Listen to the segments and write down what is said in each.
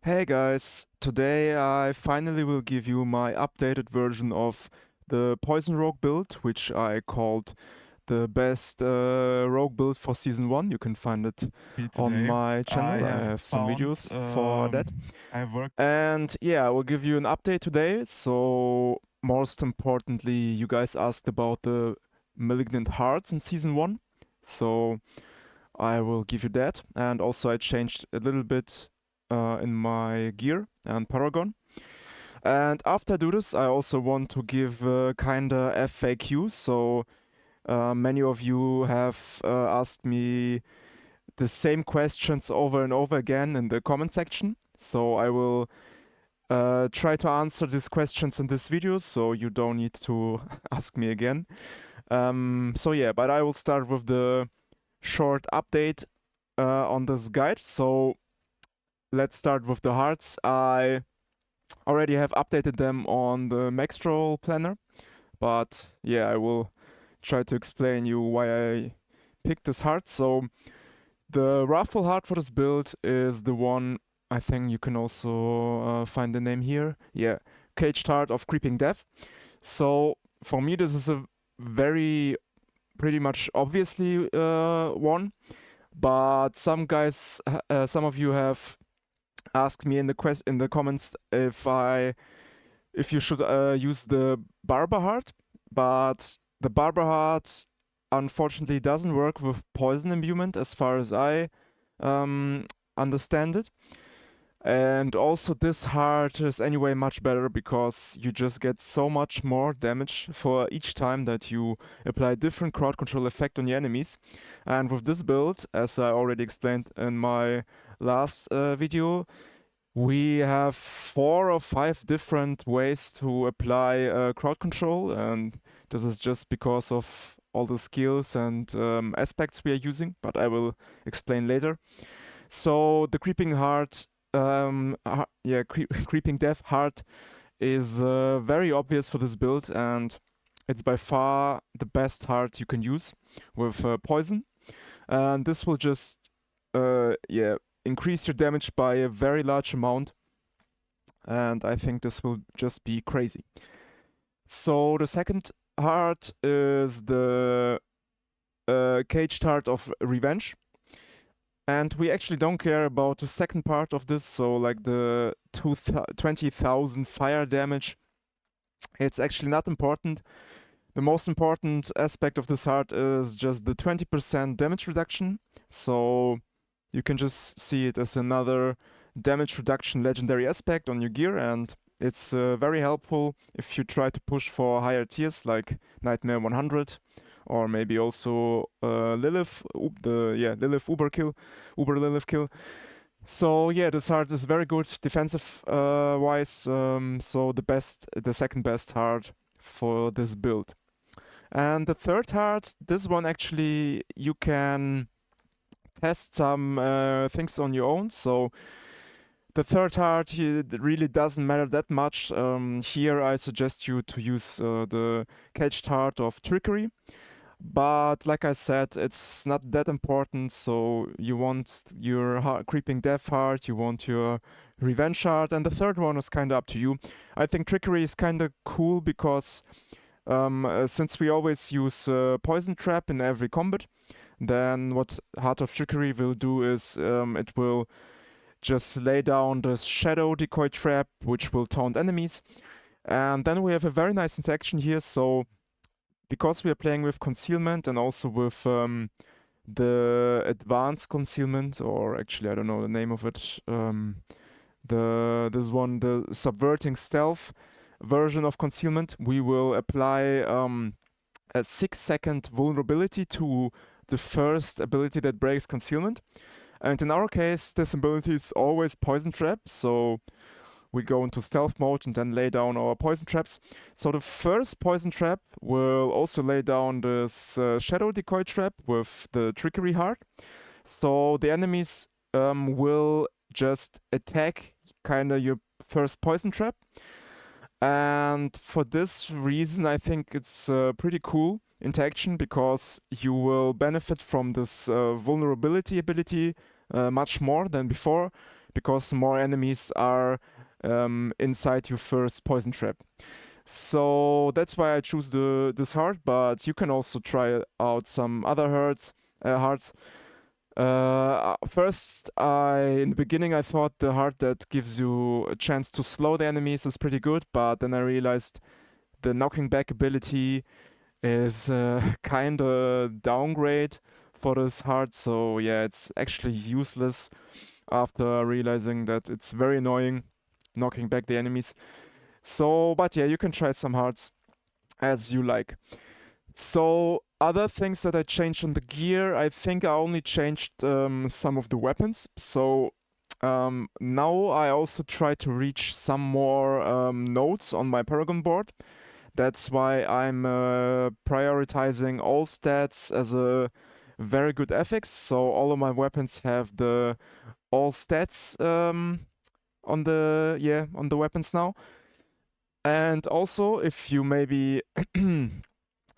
Hey guys, today I finally will give you my updated version of the Poison Rogue build, which I called the best rogue build for Season 1. You can find it on Today my I channel. I have have some found videos for that. I have worked. And yeah, I will give you an update today. So, most importantly, you guys asked about the Malignant Hearts in Season 1. So, I will give you that. And also, I changed a little bit in my gear and paragon. And after I do this, I also want to give kinda FAQs. So many of you have asked me the same questions over and over again in the comment section. So I will try to answer these questions in this video, so you don't need to ask me again. So yeah, but I will start with the short update on this guide. So let's start with the hearts. I already have updated them on the Maxtroll planner, but yeah, I will try to explain you why I picked this heart. So the raffle heart for this build is the one. I think you can also find the name here. Yeah, Caged Heart of Creeping Death. So for me, this is a very pretty much obviously one, but some of you have asked me in the comments if you should use the Barber heart, but the Barber heart unfortunately doesn't work with poison imbuement as far as I understand it. And also, this heart is anyway much better because you just get so much more damage for each time that you apply different crowd control effect on your enemies. And with this build, as I already explained in my last video, we have 4 or 5 different ways to apply crowd control, and this is just because of all the skills and aspects we are using, but I will explain later. So the Creeping Heart, Creeping Death Heart is very obvious for this build, and it's by far the best heart you can use with poison. And this will just, increase your damage by a very large amount, and I think this will just be crazy. So the second heart is the Caged Heart of Revenge. And we actually don't care about the second part of this, so like the 20,000 fire damage. It's actually not important. The most important aspect of this heart is just the 20% damage reduction. So you can just see it as another damage reduction legendary aspect on your gear, and it's very helpful if you try to push for higher tiers like Nightmare 100, or maybe also Lilith, Lilith Uber Lilith kill. So yeah, this heart is very good defensive wise. So the second best heart for this build. And the third heart, this one actually you can test some things on your own. So the third heart it really doesn't matter that much. Here I suggest you to use the Caged Heart of Trickery. But like I said, it's not that important. So you want your Creeping Death Heart, you want your Revenge Heart, and the third one is kind of up to you. I think Trickery is kind of cool because since we always use Poison Trap in every combat, then what Heart of Trickery will do is it will just lay down the Shadow Decoy Trap, which will taunt enemies. And then we have a very nice interaction here. So because we are playing with concealment and also with the advanced concealment, or actually I don't know the name of it, the subverting stealth version of concealment, we will apply a 6-second vulnerability to the first ability that breaks concealment. And in our case, this ability is always poison trap, so we go into stealth mode and then lay down our poison traps. So the first poison trap will also lay down this shadow decoy trap with the trickery heart. So the enemies will just attack kind of your first poison trap. And for this reason, I think it's pretty cool interaction because you will benefit from this vulnerability ability much more than before. because more enemies are inside your first poison trap. So that's why I choose this heart, but you can also try out some other hearts. First, in the beginning, I thought the heart that gives you a chance to slow the enemies is pretty good, but then I realized the knocking back ability is kind of downgrade for this heart. So yeah, it's actually useless after realizing that it's very annoying knocking back the enemies. So, but yeah, you can try some hearts as you like. So, other things that I changed on the gear, I think I only changed some of the weapons. So, now I also try to reach some more nodes on my paragon board. That's why I'm prioritizing all stats as a very good affix. So, all of my weapons have the all stats on the weapons now. And also, if you maybe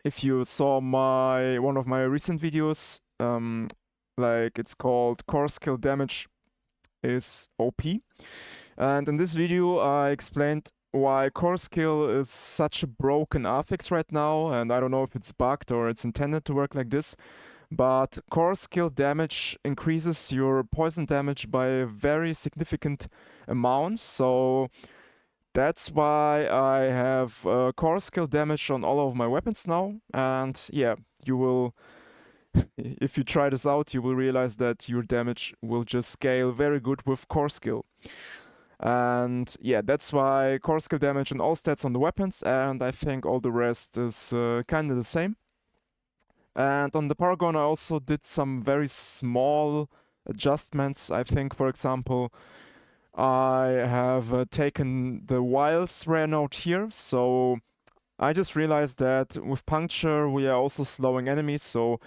if you saw one of my recent videos, like it's called Core Skill Damage is OP. And in this video, I explained why Core Skill is such a broken affix right now, and I don't know if it's bugged or it's intended to work like this. But Core Skill Damage increases your poison damage by a very significant amount. So that's why I have core skill damage on all of my weapons now. And yeah, you will, if you try this out, you will realize that your damage will just scale very good with core skill. And yeah, that's why core skill damage on all stats on the weapons, and I think all the rest is kind of the same. And on the paragon, I also did some very small adjustments. I think, for example, I have taken the Wiles rare node here, so I just realized that with Puncture we are also slowing enemies, so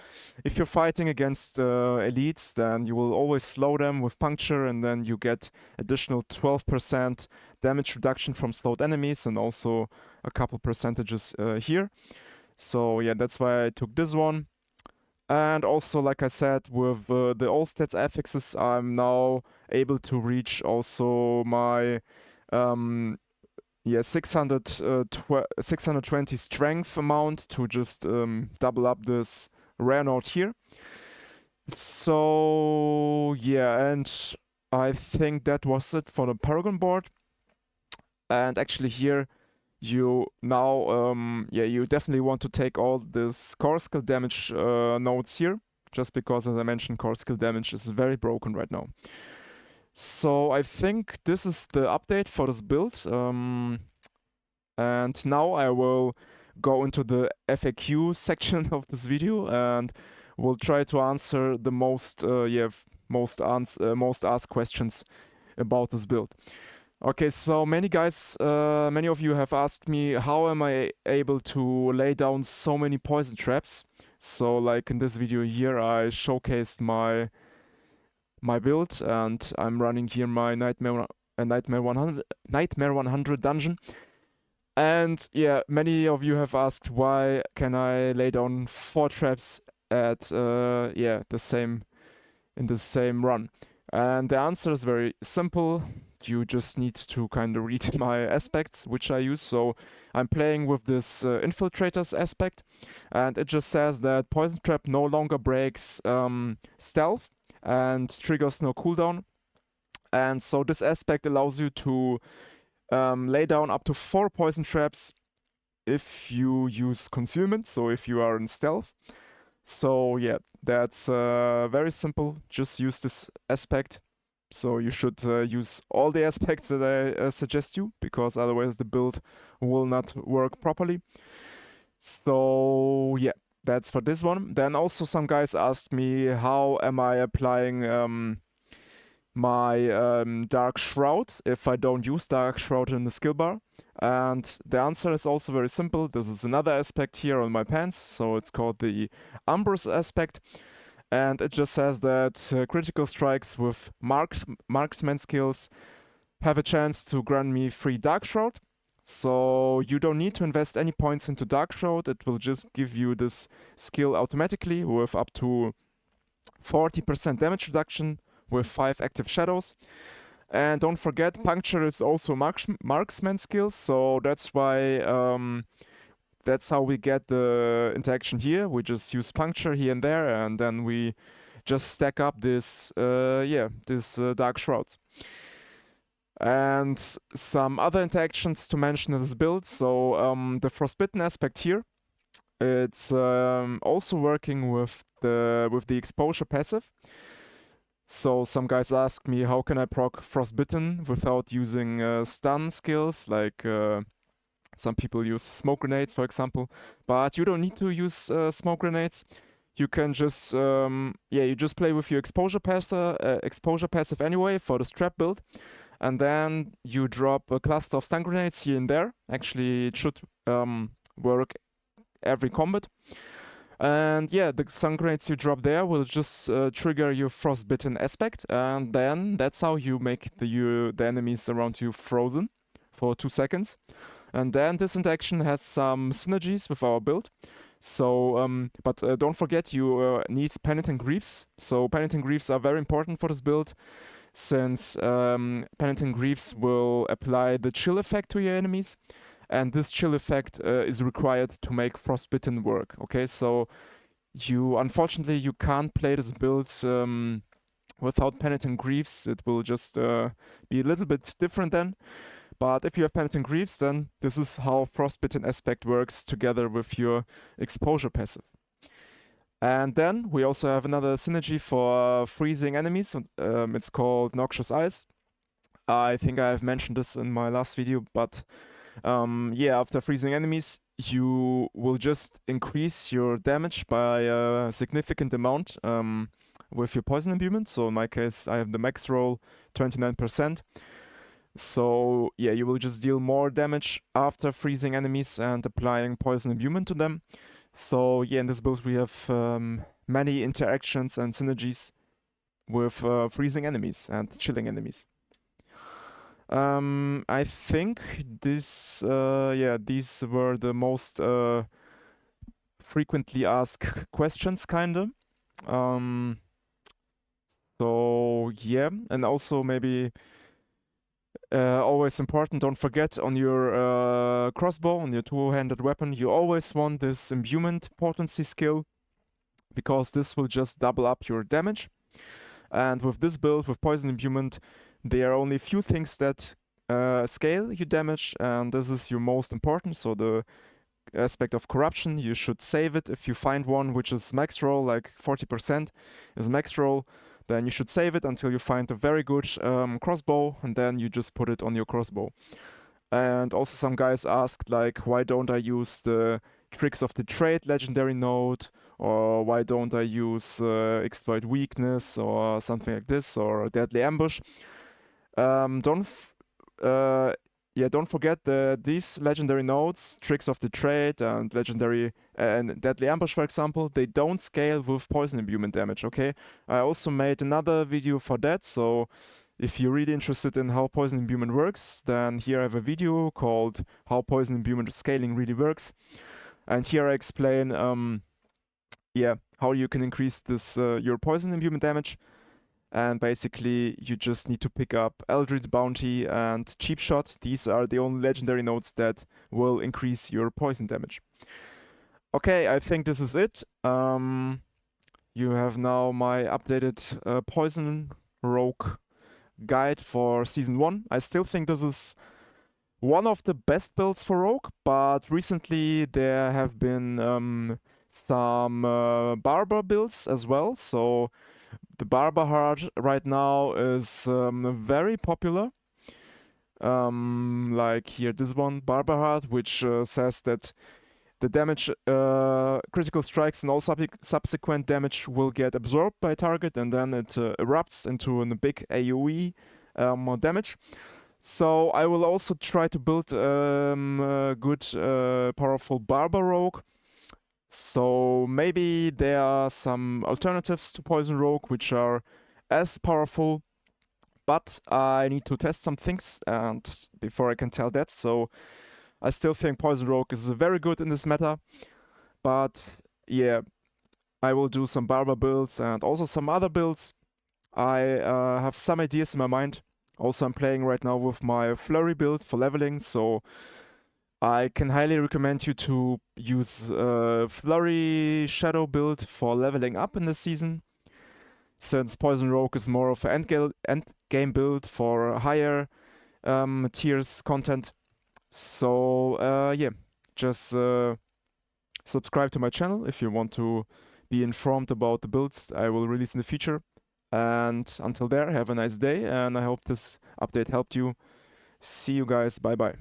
if you're fighting against elites, then you will always slow them with Puncture, and then you get additional 12% damage reduction from slowed enemies, and also a couple percentages here. So yeah, that's why I took this one. And also, like I said, with the all stats affixes, I'm now able to reach also my 620 strength amount to just double up this rare node here. So yeah, and I think that was it for the paragon board. And actually here you now you definitely want to take all this core skill damage nodes here, just because, as I mentioned, core skill damage is very broken right now. So I think this is the update for this build, and now I will go into the FAQ section of this video and will try to answer the most asked questions about this build. Okay, so many of you have asked me, how am I able to lay down so many poison traps? So like in this video here, I showcased my build, and I'm running here my Nightmare 100 dungeon. And yeah, many of you have asked, why can I lay down 4 traps at in the same run? And the answer is very simple. You just need to kind of read my aspects, which I use. So I'm playing with this Infiltrators aspect, and it just says that Poison Trap no longer breaks stealth and triggers no cooldown. And so this aspect allows you to lay down up to 4 Poison Traps if you use Concealment, so if you are in stealth. So yeah, that's very simple. Just use this aspect. So you should use all the aspects that I suggest you, because otherwise the build will not work properly. So yeah, that's for this one. Then also some guys asked me, how am I applying my Dark Shroud if I don't use Dark Shroud in the skill bar? And the answer is also very simple. This is another aspect here on my pants, so it's called the Umbrous aspect. And it just says that critical strikes with marksman skills have a chance to grant me free Dark Shroud. So you don't need to invest any points into Dark Shroud. It will just give you this skill automatically with up to 40% damage reduction with 5 active shadows. And don't forget, puncture is also marksman skills, so that's why that's how we get the interaction here. We just use puncture here and there, and then we just stack up this dark shrouds. And some other interactions to mention in this build. So the frostbitten aspect here, it's also working with the exposure passive. So some guys ask me, how can I proc frostbitten without using stun skills? Like some people use smoke grenades, for example, but you don't need to use smoke grenades. You can just you just play with your exposure passive anyway for the strap build, and then you drop a cluster of stun grenades here and there. Actually, it should work every combat. And yeah, the stun grenades you drop there will just trigger your frostbitten aspect, and then that's how you make the enemies around you frozen for 2 seconds. And then this interaction has some synergies with our build. So, but don't forget you need Penitent Greaves. So Penitent Greaves are very important for this build, since Penitent Greaves will apply the chill effect to your enemies, and this chill effect is required to make Frostbitten work. Okay, so unfortunately you can't play this build without Penitent Greaves. It will just be a little bit different then. But if you have Penitent Greaves, then this is how Frostbitten aspect works together with your exposure passive. And then we also have another synergy for freezing enemies. It's called Noxious Ice. I think I have mentioned this in my last video, but after freezing enemies, you will just increase your damage by a significant amount with your poison imbuement. So in my case, I have the max roll 29%. So yeah, you will just deal more damage after freezing enemies and applying poison imbuement to them. So yeah, in this build we have many interactions and synergies with freezing enemies and chilling enemies. I think these were the most frequently asked questions, kinda. So yeah, and also maybe always important, don't forget on your crossbow, on your two-handed weapon, you always want this imbuement potency skill, because this will just double up your damage. And with this build, with poison imbuement, there are only a few things that scale your damage, and this is your most important. So the aspect of corruption, you should save it. If you find one which is max roll, like 40% is max roll, then you should save it until you find a very good crossbow, and then you just put it on your crossbow. And also some guys asked, like, why don't I use the Tricks of the Trade legendary node, or why don't I use Exploit Weakness or something like this, or Deadly Ambush. Don't forget that these legendary nodes, Tricks of the Trade and Legendary and Deadly Ambush, for example, they don't scale with poison imbuement damage, okay? I also made another video for that, so if you're really interested in how poison imbuement works, then here I have a video called How Poison Imbuement Scaling Really Works. And here I explain how you can increase this your poison imbuement damage. And basically, you just need to pick up Eldritch Bounty and Cheap Shot. These are the only legendary nodes that will increase your poison damage. Okay, I think this is it. You have now my updated Poison Rogue guide for Season 1. I still think this is one of the best builds for Rogue, but recently there have been some Barber builds as well. So the Barber Heart right now is very popular. Like here, this one, Barber Heart, which says that the damage, critical strikes and all subsequent damage will get absorbed by target, and then it erupts into a big AoE damage. So I will also try to build a good, powerful Barber Rogue. So maybe there are some alternatives to Poison Rogue which are as powerful, but I need to test some things and before I can tell that. So I still think Poison Rogue is very good in this meta, but yeah, I will do some Barber builds and also some other builds. I have some ideas in my mind, Also, I'm playing right now with my Flurry build for leveling, so I can highly recommend you to use Flurry Shadow build for leveling up in this season, since Poison Rogue is more of an end game build for higher tiers content. So yeah, just subscribe to my channel if you want to be informed about the builds I will release in the future. And until there, have a nice day, and I hope this update helped you. See you guys. Bye bye.